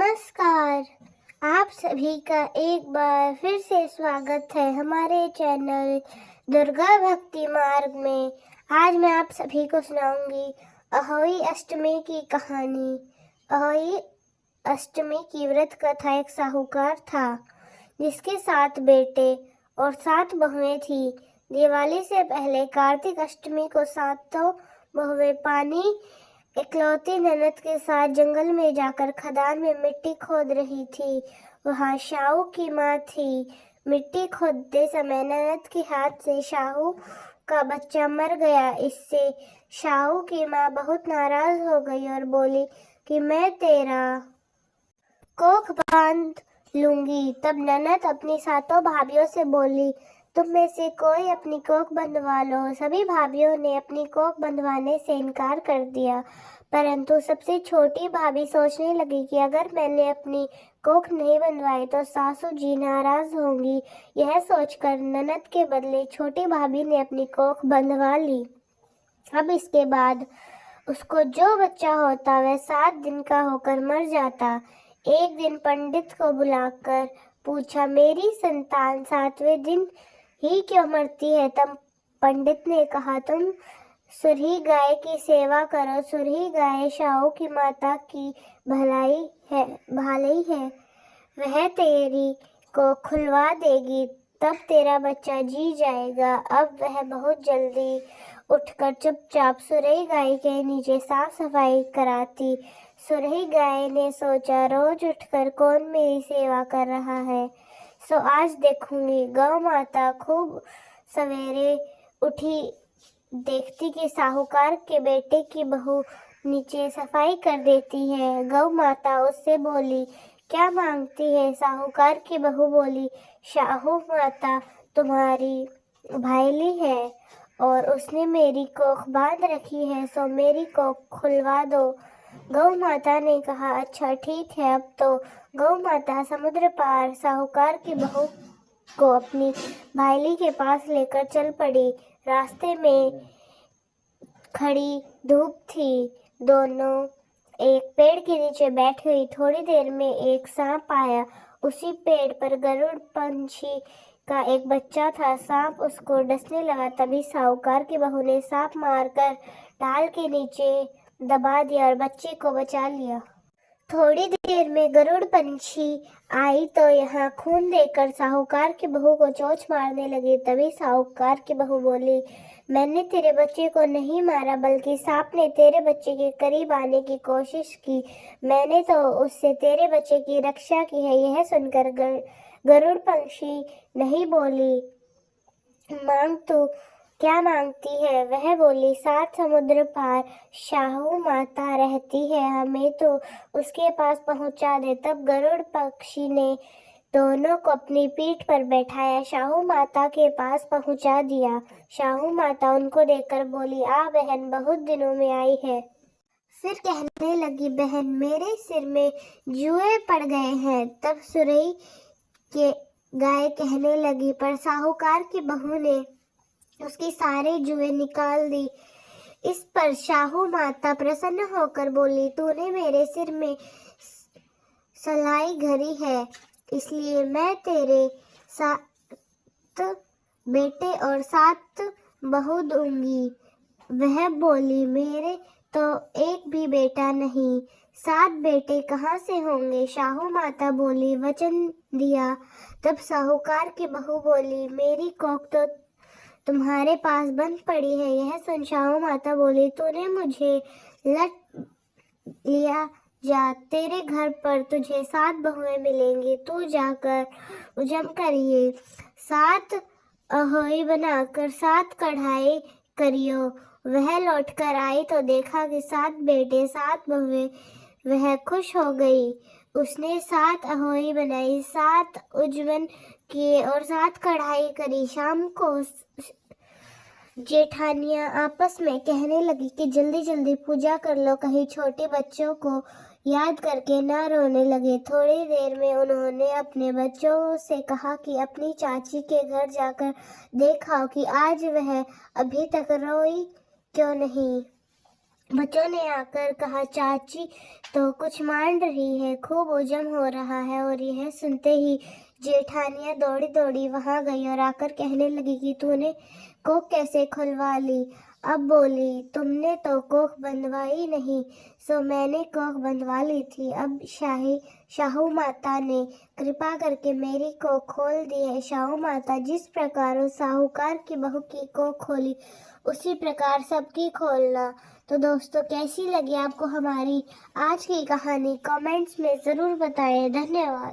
नमस्कार। आप सभी का एक बार फिर से स्वागत है हमारे चैनल दुर्गा भक्ति मार्ग में। आज मैं आप सभी को सुनाऊंगी अहोई अष्टमी की कहानी। अहोई अष्टमी की व्रत कथा। एक साहूकार था जिसके 7 बेटे और 7 बहुएं थी। दिवाली से पहले कार्तिक अष्टमी को 7 बहुएं पानी इकलौती ननद के साथ जंगल में जाकर खदान में मिट्टी खोद रही थी। वहाँ शाहू की माँ थी। मिट्टी खोदते समय ननद के हाथ से शाहू का बच्चा मर गया। इससे शाहू की माँ बहुत नाराज हो गई और बोली कि मैं तेरा कोख बांध लूंगी। तब ननद अपनी 7 भाभियों से बोली, तुम में से कोई अपनी कोख बंधवा लो। सभी भाभियों ने अपनी कोख बंधवाने से इनकार कर दिया, परंतु सबसे छोटी भाभी सोचने लगी कि अगर मैंने अपनी कोख नहीं बंधवाई तो सासू जी नाराज होंगी। यह सोचकर ननद के बदले छोटी भाभी ने अपनी कोख बंधवा ली। अब इसके बाद उसको जो बच्चा होता वह 7 दिन का होकर मर जाता। एक दिन पंडित को बुलाकर पूछा, मेरी संतान 7वें दिन ही क्यों मरती है? तब पंडित ने कहा, तुम सुरही गाय की सेवा करो। सुरही गाय शाहू की माता की भलाई है, वह तेरी को खुलवा देगी, तब तेरा बच्चा जी जाएगा। अब वह बहुत जल्दी उठकर चुपचाप सुरही गाय के नीचे साफ सफाई कराती। सुरही गाय ने सोचा, रोज उठकर कौन मेरी सेवा कर रहा है, सो आज देखूंगी। गौ माता खूब सवेरे उठी, देखती कि साहूकार के बेटे की बहू नीचे सफाई कर देती है। गौ माता उससे बोली, क्या मांगती है? साहूकार की बहू बोली, शाहू माता तुम्हारी भाईली है और उसने मेरी कोख बांध रखी है, सो मेरी कोख खुलवा दो। गौ माता ने कहा, अच्छा ठीक है। अब तो गौ माता समुद्र पार साहूकार की बहू को अपनी भाईली के पास लेकर चल पड़ी। रास्ते में खड़ी धूप थी। दोनों एक पेड़ के नीचे बैठ गई। थोड़ी देर में एक सांप आया। उसी पेड़ पर गरुड़ पंछी का एक बच्चा था। सांप उसको डसने लगा। तभी साहूकार की बहू ने सांप मारकर डाल के नीचे दबा दिया और बच्चे को बचा लिया। थोड़ी देर में गरुड़ पंछी आई तो यहाँ खून देकर साहूकार की बहू को चोंच मारने लगी। तभी साहूकार की बहू बोली, मैंने तेरे बच्चे को नहीं मारा, बल्कि सांप ने तेरे बच्चे के करीब आने की कोशिश की। मैंने तो उससे तेरे बच्चे की रक्षा की है। यह सुनकर गरुड़ पंछी नहीं बोली, मांग तू क्या मांगती है? वह बोली, 7 समुद्र पार शाहू माता रहती है, हमें तो उसके पास पहुंचा दे। तब गरुड़ पक्षी ने दोनों को अपनी पीठ पर बैठाया, शाहू माता के पास पहुंचा दिया। शाहू माता उनको देखकर बोली, आ बहन, बहुत दिनों में आई है। फिर कहने लगी, बहन मेरे सिर में जुए पड़ गए हैं। तब सुरही के गाय कहने लगी, पर साहूकार की बहू ने उसके सारे जुए निकाल दी। इस पर शाहू माता प्रसन्न होकर बोली, तूने मेरे सिर में सलाई घरी है, इसलिए मैं तेरे 7 बेटे और 7 बहू दूंगी। वह बोली, मेरे तो एक भी बेटा नहीं, 7 बेटे कहाँ से होंगे? शाहू माता बोली, वचन दिया। तब साहूकार की बहू बोली, मेरी कोख तो तुम्हारे पास बंद पड़ी है। यह सुन शाहू माता बोली, तूने मुझे लट लिया, जा, तेरे घर पर तुझे 7 बहुएं मिलेंगी। तू जाकर उजम करिए, 7 अहोई बनाकर 7 कढ़ाई करियो। वह लौटकर आई तो देखा कि 7 बेटे 7 बहुएं। वह खुश हो गई। उसने 7 अहोई बनाई, 7 उजवन किए और 7 कढ़ाई करी। शाम को जेठानियां आपस में कहने लगी कि जल्दी जल्दी पूजा कर लो, कहीं छोटे बच्चों को याद करके ना रोने लगे। थोड़ी देर में उन्होंने अपने बच्चों से कहा कि अपनी चाची के घर जाकर देखा कि आज वह अभी तक रोई क्यों नहीं। बच्चों ने आकर कहा, चाची तो कुछ मान रही है, खूब उजम हो रहा है। और यह सुनते ही जेठानियां दौड़ी दौड़ी वहां गई और आकर कहने लगी कि तूने कोख कैसे खुलवा ली। अब बोली, तुमने तो कोख बंधवाई नहीं, सो मैंने कोख बंधवा ली थी। अब शाहू माता ने कृपा करके मेरी कोख खोल दी है। शाहू माता जिस प्रकार उस साहूकार की बहू की कोख खोली, उसी प्रकार सबकी खोलना। तो दोस्तों, कैसी लगी आपको हमारी आज की कहानी? कमेंट्स में ज़रूर बताएं। धन्यवाद।